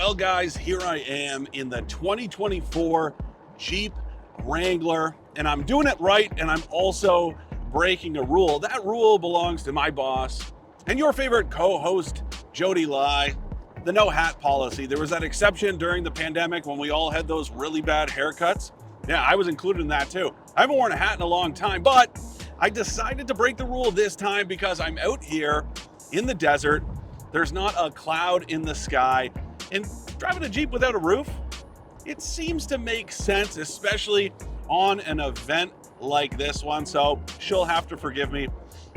Well, guys, here I am in the 2024 Jeep Wrangler, and I'm doing it right, and I'm also breaking a rule. That rule belongs to my boss and your favorite co-host, Jody Lai, the no hat policy. There was that exception during the pandemic when we all had those really bad haircuts. Yeah, I was included in that too. I haven't worn a hat in a long time, but I decided to break the rule this time because I'm out here in the desert. There's not a cloud in the sky, and driving a Jeep without a roof, it seems to make sense, especially on an event like this one. So she'll have to forgive me,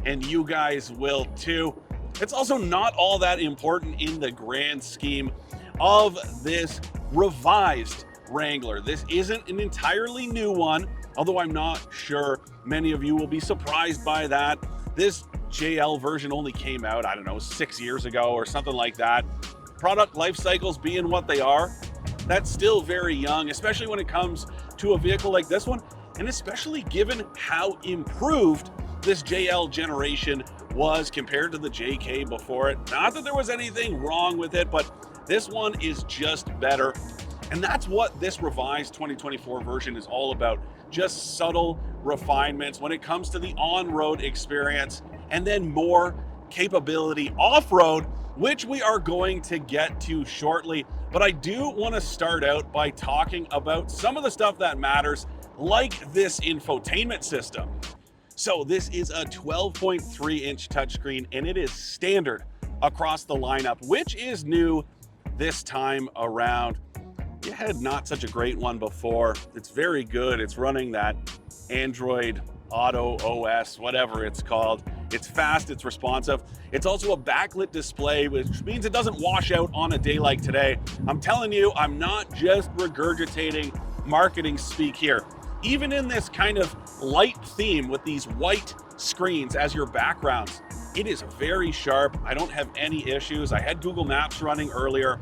and you guys will too. It's also not all that important in the grand scheme of this revised Wrangler. This isn't an entirely new one, although I'm not sure many of you will be surprised by that. This JL version only came out, I don't know, 6 years ago or something like that. Product life cycles being what they are, that's still very young, especially when it comes to a vehicle like this one, and especially given how improved this JL generation was compared to the JK before it. Not that there was anything wrong with it, but this one is just better. And that's what this revised 2024 version is all about. Just subtle refinements when it comes to the on-road experience, and then more capability off-road, which we are going to get to shortly. But I do want to start out by talking about some of the stuff that matters, like this infotainment system. So this is a 12.3-inch touchscreen, and it is standard across the lineup, which is new this time around. You had not such a great one before. It's very good. It's running that Android Auto OS, whatever it's called. It's fast, it's responsive. It's also a backlit display, which means it doesn't wash out on a day like today. I'm telling you, I'm not just regurgitating marketing speak here. Even in this kind of light theme with these white screens as your backgrounds, it is very sharp. I don't have any issues. I had Google Maps running earlier.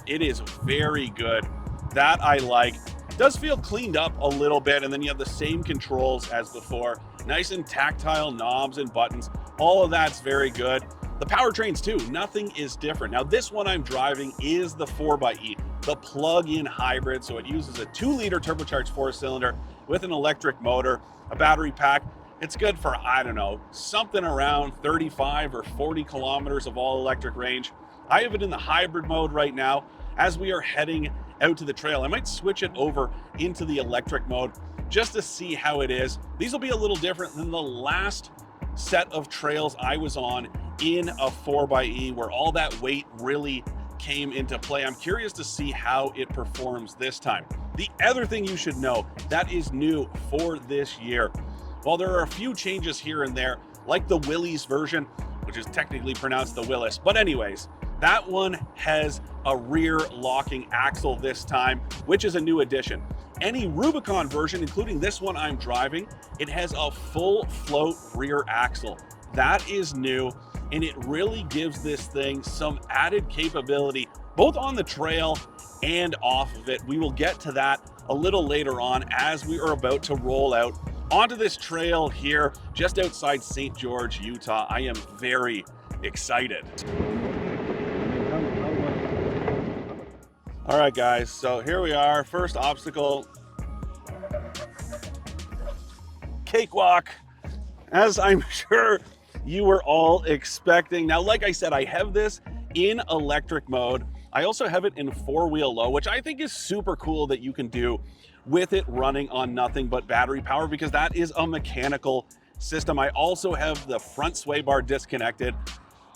It is very good. That I like. Does feel cleaned up a little bit, and then you have the same controls as before. Nice and tactile knobs and buttons. All of that's very good. The powertrains too, nothing is different. Now this one I'm driving is the 4xe, the plug-in hybrid. So it uses a 2-liter turbocharged 4-cylinder with an electric motor, a battery pack. It's good for, I don't know, something around 35 or 40 kilometers of all electric range. I have it in the hybrid mode right now as we are heading out to the trail. I might switch it over into the electric mode just to see how it is. These will be a little different than the last set of trails I was on in a 4xe, where all that weight really came into play. I'm curious to see how it performs this time. The other thing you should know that is new for this year, while there are a few changes here and there, like the Willys version, which is technically pronounced the Willis, but anyways, that one has a rear locking axle this time, which is a new addition. Any Rubicon version, including this one I'm driving, it has a full float rear axle. That is new, and it really gives this thing some added capability, both on the trail and off of it. We will get to that a little later on as we are about to roll out onto this trail here just outside St. George, Utah. I am very excited. All right, guys, so here we are. First obstacle, cakewalk, as I'm sure you were all expecting. Now, like I said, I have this in electric mode. I also have it in 4-wheel low, which I think is super cool that you can do with it running on nothing but battery power, because that is a mechanical system. I also have the front sway bar disconnected.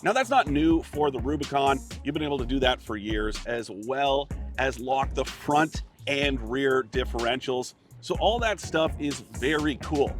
Now, that's not new for the Rubicon. You've been able to do that for years, as well as lock the front and rear differentials. So all that stuff is very cool.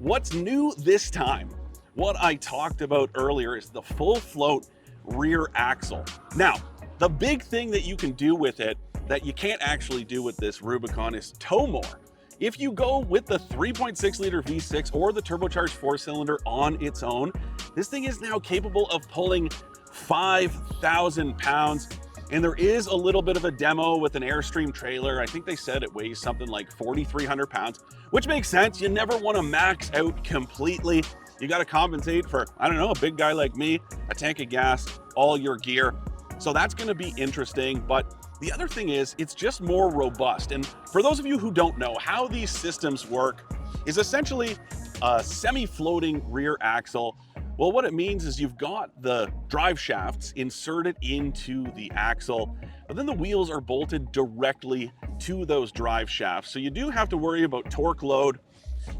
What's new this time, what I talked about earlier, is the full float rear axle. Now, the big thing that you can do with it that you can't actually do with this Rubicon is tow more. If you go with the 3.6-liter V6 or the turbocharged 4-cylinder on its own, this thing is now capable of pulling 5,000 pounds. And there is a little bit of a demo with an Airstream trailer. I think they said it weighs something like 4,300 pounds, which makes sense. You never want to max out completely. You got to compensate for, I don't know, a big guy like me, a tank of gas, all your gear. So that's going to be interesting. But The other thing is it's just more robust. And for those of you who don't know, how these systems work is essentially a semi-floating rear axle. Well, what it means is you've got the drive shafts inserted into the axle, but then the wheels are bolted directly to those drive shafts. So you do have to worry about torque load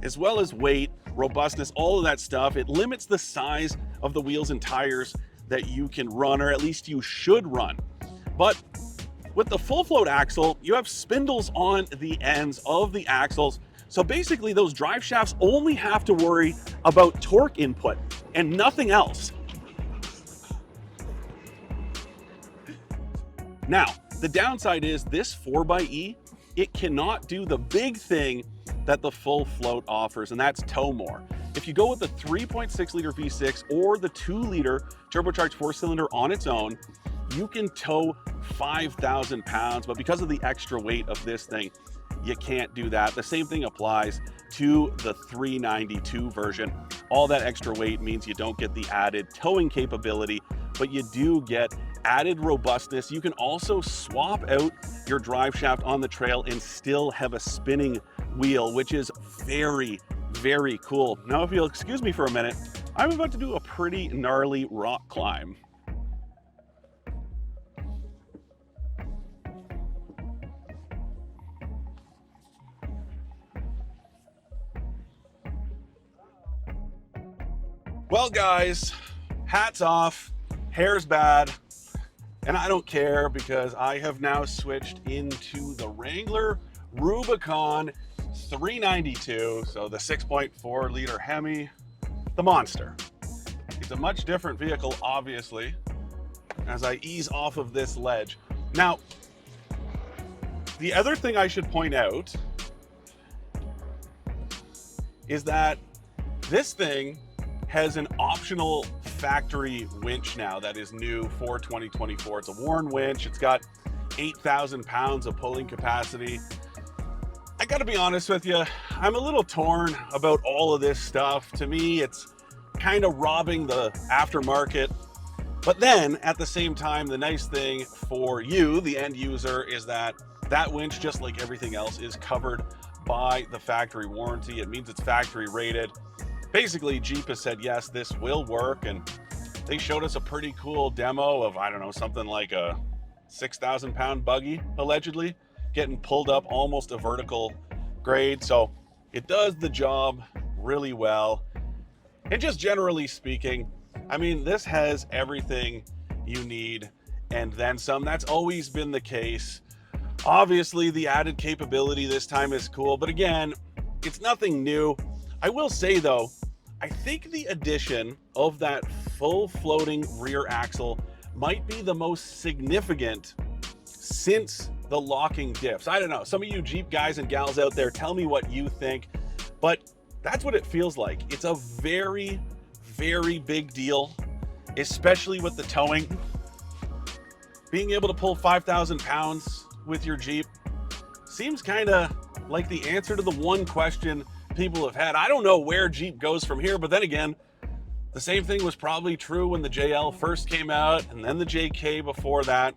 as well as weight, robustness, all of that stuff. It limits the size of the wheels and tires that you can run, or at least you should run. But with the full float axle, you have spindles on the ends of the axles. So basically those drive shafts only have to worry about torque input and nothing else. Now, the downside is this 4xe, it cannot do the big thing that the full float offers, and that's tow more. If you go with the 3.6 liter V6 or the 2 liter turbocharged 4-cylinder on its own, you can tow 5,000 pounds, but because of the extra weight of this thing, you can't do that. The same thing applies to the 392 version. All that extra weight means you don't get the added towing capability, but you do get added robustness. You can also swap out your drive shaft on the trail and still have a spinning wheel, which is very, very cool. Now, if you'll excuse me for a minute, I'm about to do a pretty gnarly rock climb. Well, guys, hats off, hair's bad, and I don't care because I have now switched into the Wrangler Rubicon 392, so the 6.4 liter Hemi, the monster. It's a much different vehicle, obviously, as I ease off of this ledge. Now, the other thing I should point out is that this thing has an optional factory winch now that is new for 2024. It's a Warren winch. It's got 8,000 pounds of pulling capacity. I gotta be honest with you, I'm a little torn about all of this stuff. To me, it's kind of robbing the aftermarket. But then at the same time, the nice thing for you, the end user, is that that winch, just like everything else, is covered by the factory warranty. It means it's factory rated. Basically, Jeep has said, yes, this will work. And they showed us a pretty cool demo of, I don't know, something like a 6,000 pound buggy, allegedly, getting pulled up almost a vertical grade. So it does the job really well. And just generally speaking, I mean, this has everything you need and then some. That's always been the case. Obviously, the added capability this time is cool, but again, it's nothing new. I will say though, I think the addition of that full floating rear axle might be the most significant since the locking diffs. I don't know, some of you Jeep guys and gals out there, tell me what you think, but that's what it feels like. It's a very, very big deal, especially with the towing. Being able to pull 5,000 pounds with your Jeep seems kind of like the answer to the one question people have had. I don't know where Jeep goes from here, but then again, the same thing was probably true when the JL first came out and then the JK before that.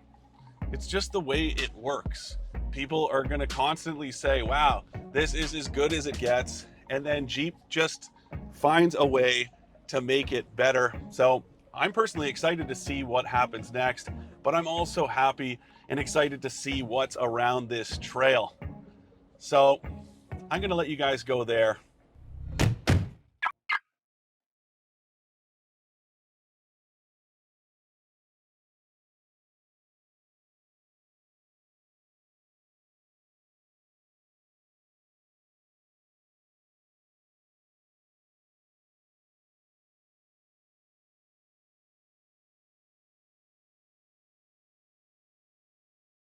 It's just the way it works. People are going to constantly say, wow, this is as good as it gets. And then Jeep just finds a way to make it better. So I'm personally excited to see what happens next, but I'm also happy and excited to see what's around this trail. So I'm going to let you guys go there.